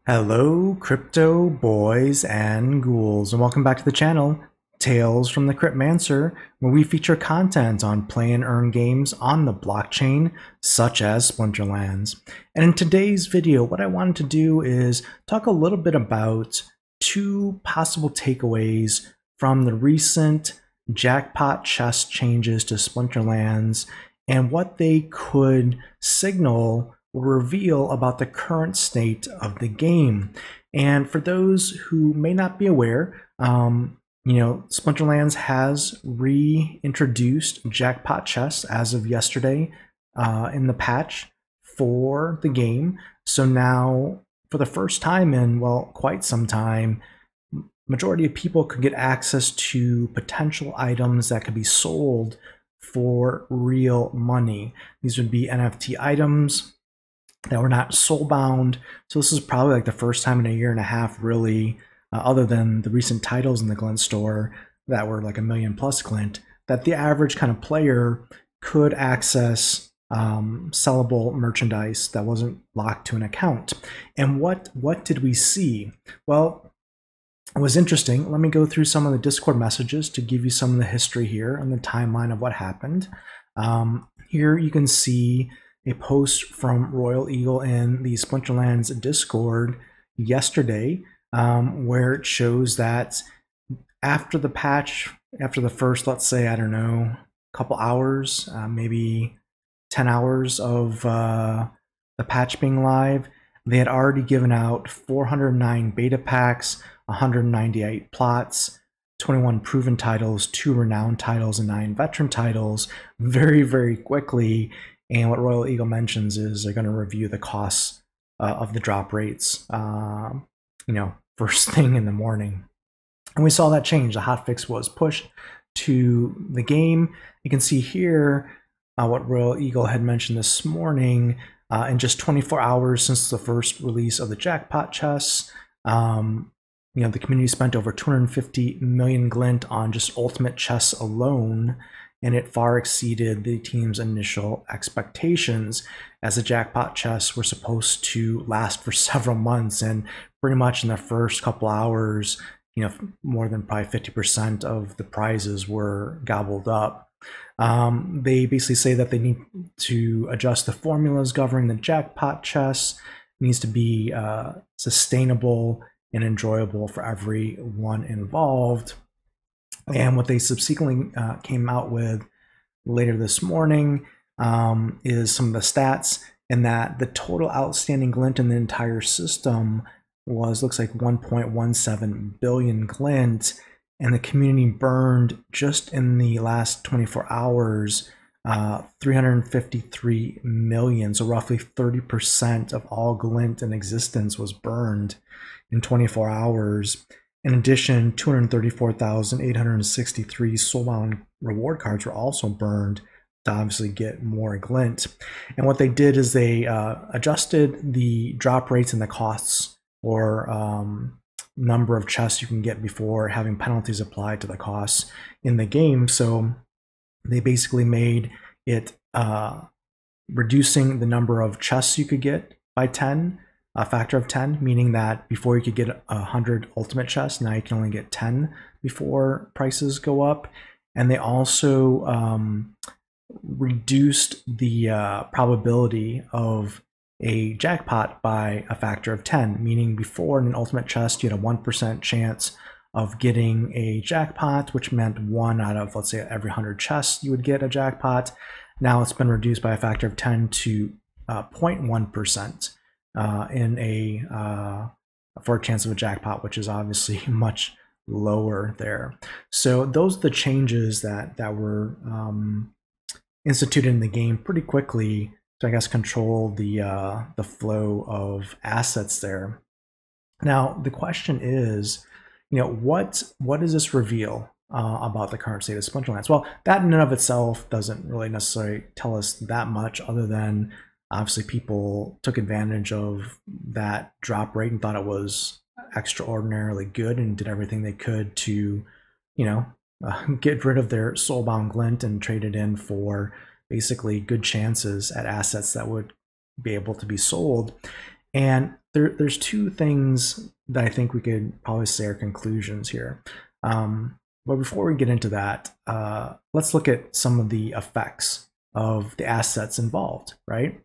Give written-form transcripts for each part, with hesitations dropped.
Hello, crypto boys and ghouls, and welcome back to the channel, Tales from the Cryptmancer, where we feature content on play and earn games on the blockchain, such as Splinterlands. And in today's video, what I wanted to do is talk a little bit about two possible takeaways from the recent Jackpot chest changes to Splinterlands and what they could signal will reveal about the current state of the game. And for those who may not be aware, Splinterlands has reintroduced jackpot chests as of yesterday in the patch for the game. So now, for the first time in, well, quite some time, majority of people could get access to potential items that could be sold for real money. These would be NFT items that were not soul-bound. So this is probably like the first time in a year and a half, really, other than the recent titles in the Glint store that were like $1 million plus Glint, that the average kind of player could access sellable merchandise that wasn't locked to an account. And what did we see? Well, it was interesting. Let me go through some of the Discord messages to give you some of the history here and the timeline of what happened. Here you can see a post from Royal Eagle in the Splinterlands Discord yesterday, where it shows that after the patch, after the first, let's say, I don't know, couple hours, maybe 10 hours of the patch being live, they had already given out 409 beta packs, 198 plots, 21 proven titles, 2 renowned titles, and 9 veteran titles very, very quickly. And what Royal Eagle mentions is they're going to review the costs of the drop rates, first thing in the morning. And we saw that change. The hotfix was pushed to the game. You can see here what Royal Eagle had mentioned this morning. In just 24 hours since the first release of the jackpot chests, the community spent over 250 million glint on just ultimate chests alone, and it far exceeded the team's initial expectations, as the jackpot chests were supposed to last for several months, and pretty much in the first couple hours, more than probably 50% of the prizes were gobbled up. They basically say that they need to adjust the formulas governing the jackpot chests. It needs to be sustainable and enjoyable for everyone involved. And what they subsequently came out with later this morning is some of the stats, and that the total outstanding glint in the entire system looks like 1.17 billion glint, and the community burned just in the last 24 hours 353 million, so roughly 30% of all glint in existence was burned in 24 hours. In addition, 234,863 soulbound reward cards were also burned to obviously get more glint. And what they did is they adjusted the drop rates and the costs, or number of chests you can get before having penalties applied to the costs in the game. So they basically made it reducing the number of chests you could get by 10, a factor of 10, meaning that before you could get 100 ultimate chests, now you can only get 10 before prices go up. And they also reduced the probability of a jackpot by a factor of 10, meaning before in an ultimate chest you had a 1% chance of getting a jackpot, which meant 1 out of, let's say, every 100 chests you would get a jackpot. Now it's been reduced by a factor of 10 to 0.1%. For a chance of a jackpot, which is obviously much lower there. So those are the changes that were instituted in the game pretty quickly to, I guess, control the flow of assets there. Now the question is, what does this reveal about the current state of Splinterlands? Well, that in and of itself doesn't really necessarily tell us that much, other than obviously people took advantage of that drop rate and thought it was extraordinarily good and did everything they could to, get rid of their soulbound glint and trade it in for basically good chances at assets that would be able to be sold. And there's two things that I think we could probably say are conclusions here. But before we get into that, let's look at some of the effects of the assets involved, right?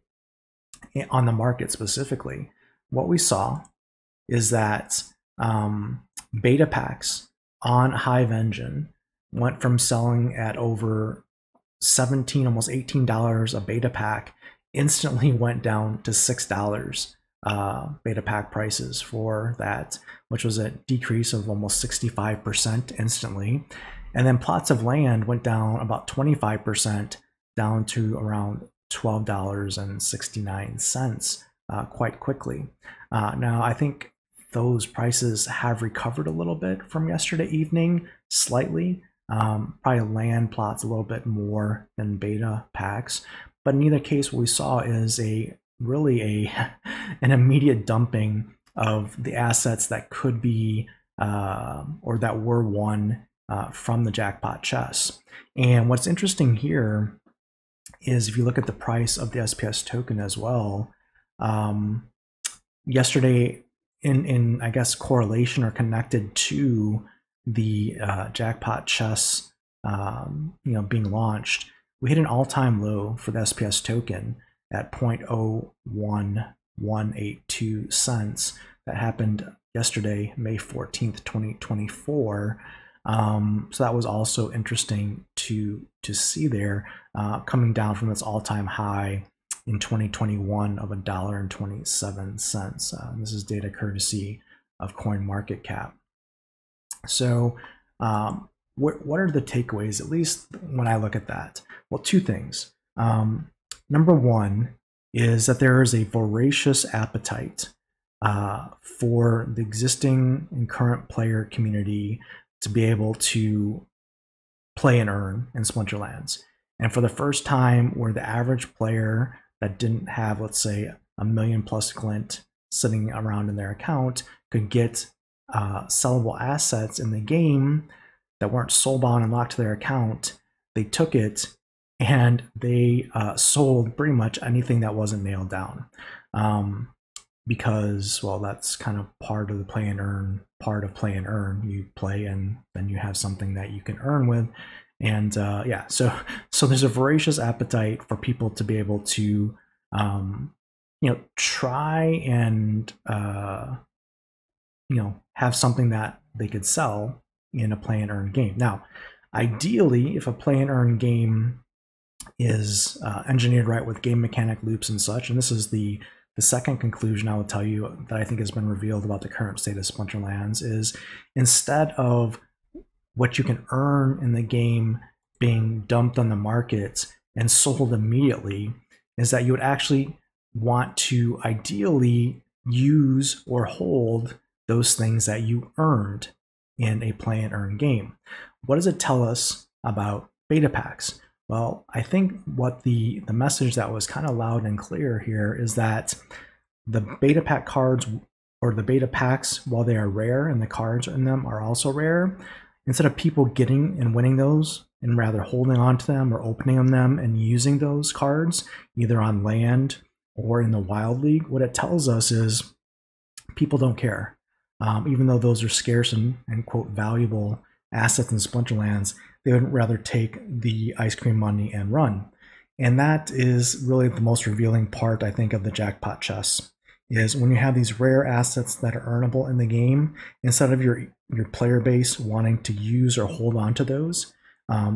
On the market specifically. What we saw is that beta packs on Hive Engine went from selling at over $17, almost $18 a beta pack, instantly went down to $6 beta pack prices for that, which was a decrease of almost 65% instantly. And then plots of land went down about 25%, down to around $12.69 quite quickly. Now, I think those prices have recovered a little bit from yesterday evening, slightly. Probably land plots a little bit more than beta packs, but in either case, what we saw is really an immediate dumping of the assets that could be or that were won from the jackpot chest. And what's interesting here is if you look at the price of the SPS token as well, yesterday in I guess correlation or connected to the jackpot chess being launched, we hit an all-time low for the SPS token at 0.01182 cents. That happened yesterday, May 14th, 2024. So that was also interesting to see there, coming down from its all-time high in 2021 of $1.27. This is data courtesy of CoinMarketCap. So what are the takeaways, at least when I look at that? Well, two things. Number one is that there is a voracious appetite for the existing and current player community to be able to play and earn in Splinterlands. And for the first time, where the average player that didn't have, let's say, a million plus glint sitting around in their account could get sellable assets in the game that weren't soulbound and locked to their account, they took it and they sold pretty much anything that wasn't nailed down. Because, well, that's kind of part of the play and earn, part of play and earn. You play and then you have something that you can earn with. And yeah, so there's a voracious appetite for people to be able to, try and, have something that they could sell in a play and earn game. Now, ideally, if a play and earn game is engineered right with game mechanic loops and such, and this is the second conclusion I will tell you that I think has been revealed about the current state of Splinterlands, is instead of what you can earn in the game being dumped on the market and sold immediately, is that you would actually want to ideally use or hold those things that you earned in a play and earn game. What does it tell us about beta packs? Well, I think what the message that was kind of loud and clear here is that the beta pack cards, or the beta packs, while they are rare and the cards in them are also rare, instead of people getting and winning those and rather holding on to them or opening them and using those cards either on land or in the Wild League, what it tells us is people don't care. Even though those are scarce and quote valuable assets in Splinterlands, they would rather take the ice cream money and run. And that is really the most revealing part, I think, of the jackpot chess, is when you have these rare assets that are earnable in the game, instead of your player base wanting to use or hold on to those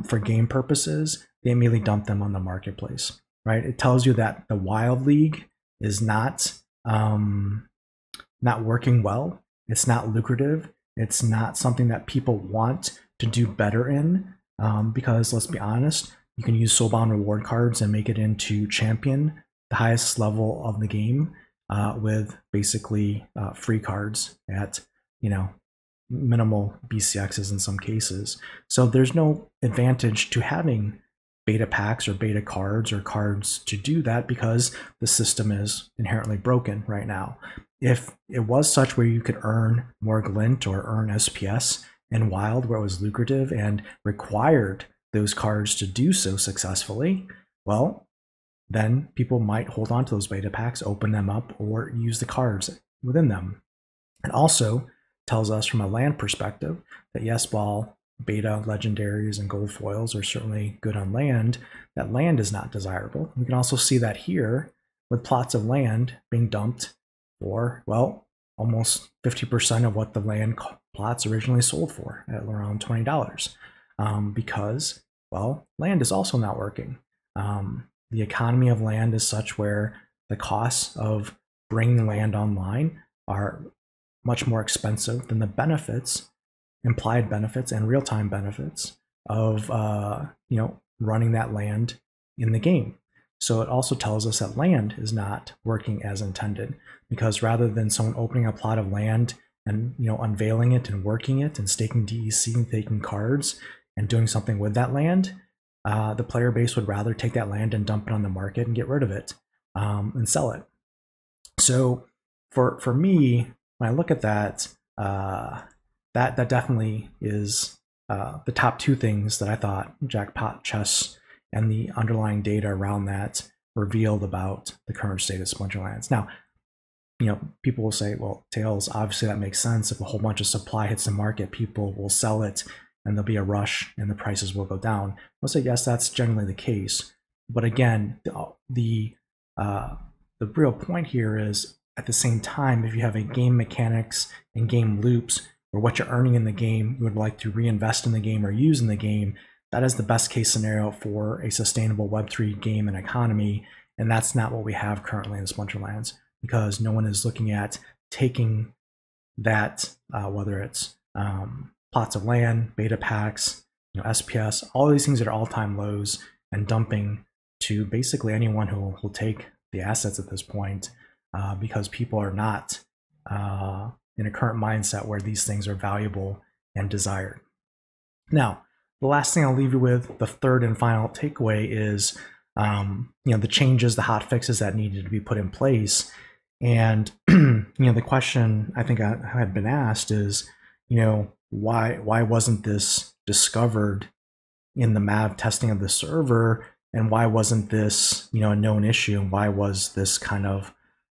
for game purposes, they immediately dump them on the marketplace, right? It tells you that the Wild League is not working well. It's not lucrative. It's not something that people want to do better in, because let's be honest, you can use soulbound reward cards and make it into champion, the highest level of the game, with basically free cards at minimal BCXs in some cases. So there's no advantage to having beta packs or beta cards or cards to do that, because the system is inherently broken right now. If it was such where you could earn more glint or earn SPS in Wild, where it was lucrative and required those cards to do so successfully, well, then people might hold on to those beta packs, open them up, or use the cards within them. It also tells us from a land perspective that yes, while beta, legendaries, and gold foils are certainly good on land, that land is not desirable. We can also see that here with plots of land being dumped for, well, almost 50% of what the land plots originally sold for at around $20, because, well, land is also not working. The economy of land is such where the costs of bringing land online are much more expensive than the benefits, implied benefits and real-time benefits of running that land in the game. So it also tells us that land is not working as intended, because rather than someone opening a plot of land and unveiling it and working it and staking DEC and taking cards and doing something with that land, the player base would rather take that land and dump it on the market and get rid of it and sell it. So for me, when I look at that, that definitely is the top two things that I thought Jackpot Chess and the underlying data around that revealed about the current state of Splinterlands. Now, people will say, well, Tails, obviously that makes sense. If a whole bunch of supply hits the market, people will sell it and there'll be a rush and the prices will go down. I'll say, yes, that's generally the case. But again, the real point here is, at the same time, if you have a game mechanics and game loops where what you're earning in the game you would like to reinvest in the game or use in the game, that is the best case scenario for a sustainable Web3 game and economy. And that's not what we have currently in Splinterlands, because no one is looking at taking that, whether it's plots of land, beta packs, SPS, all these things that are all-time lows, and dumping to basically anyone who will take the assets at this point, because people are not in a current mindset where these things are valuable and desired. Now, the last thing I'll leave you with, the third and final takeaway, is the changes, the hot fixes that needed to be put in place. And the question I think I had been asked is, why wasn't this discovered in the MAV testing of the server, and why wasn't this a known issue, and why was this kind of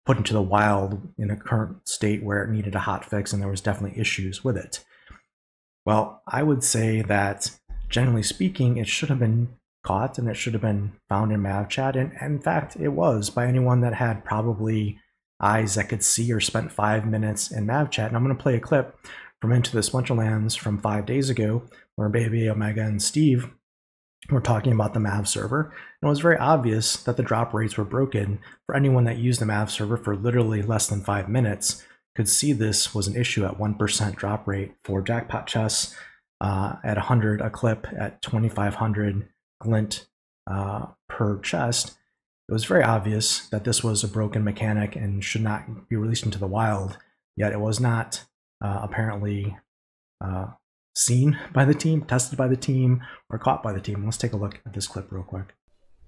put into the wild in a current state where it needed a hot fix and there was definitely issues with it? Well, I would say that generally speaking, it should have been caught and it should have been found in MAV chat, and in fact it was, by anyone that had probably eyes that could see or spent 5 minutes in MAV chat. And I'm going to play a clip from Into the Splinterlands from 5 days ago where Baby, Omega, and Steve were talking about the MAV server. And it was very obvious that the drop rates were broken. For anyone that used the MAV server for literally less than 5 minutes could see this was an issue at 1% drop rate for Jackpot Chess, at 100 a clip, at 2,500 glint per chest. It was very obvious that this was a broken mechanic and should not be released into the wild, yet it was not apparently seen by the team, tested by the team, or caught by the team. Let's take a look at this clip real quick.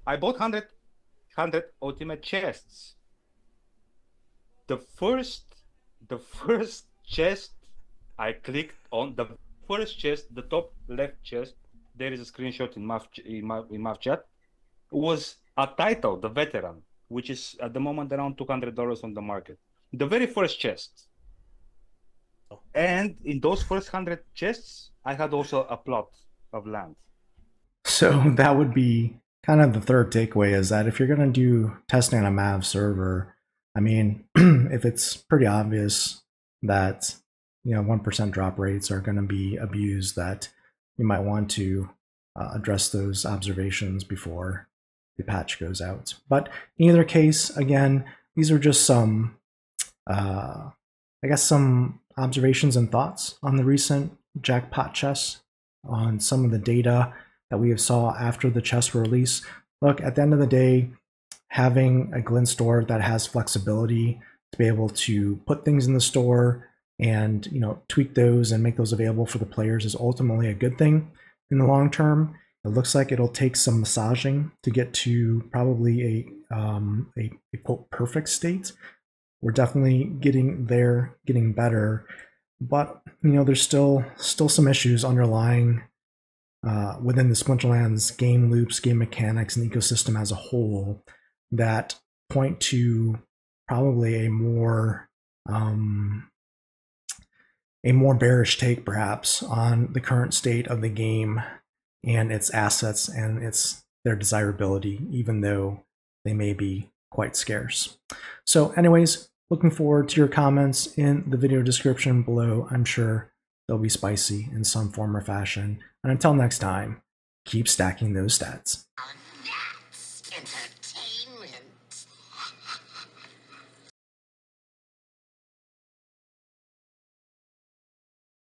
I bought 100 ultimate chests. The first chest I clicked on, the first chest, the top left chest, there is a screenshot in MAV chat, was a title, the veteran, which is at the moment around $200 on the market. The very first chest. And in those first 100 chests, I had also a plot of land. So that would be kind of the third takeaway, is that if you're going to do testing on a MAV server, I mean, if it's pretty obvious that 1% drop rates are going to be abused, that you might want to address those observations before the patch goes out. But in either case, again, these are just some, I guess, some observations and thoughts on the recent Jackpot chess, on some of the data that we have saw after the chess release. Look, at the end of the day, having a glint store that has flexibility to be able to put things in the store and tweak those and make those available for the players is ultimately a good thing in the long term. It looks like it'll take some massaging to get to probably a quote perfect state. We're definitely getting there, getting better, but there's still some issues underlying within the Splinterlands game loops, game mechanics, and ecosystem as a whole that point to probably a more a more bearish take perhaps on the current state of the game and its assets and their desirability, even though they may be quite scarce. So anyways, looking forward to your comments in the video description below. I'm sure they'll be spicy in some form or fashion. And until next time, keep stacking those stats.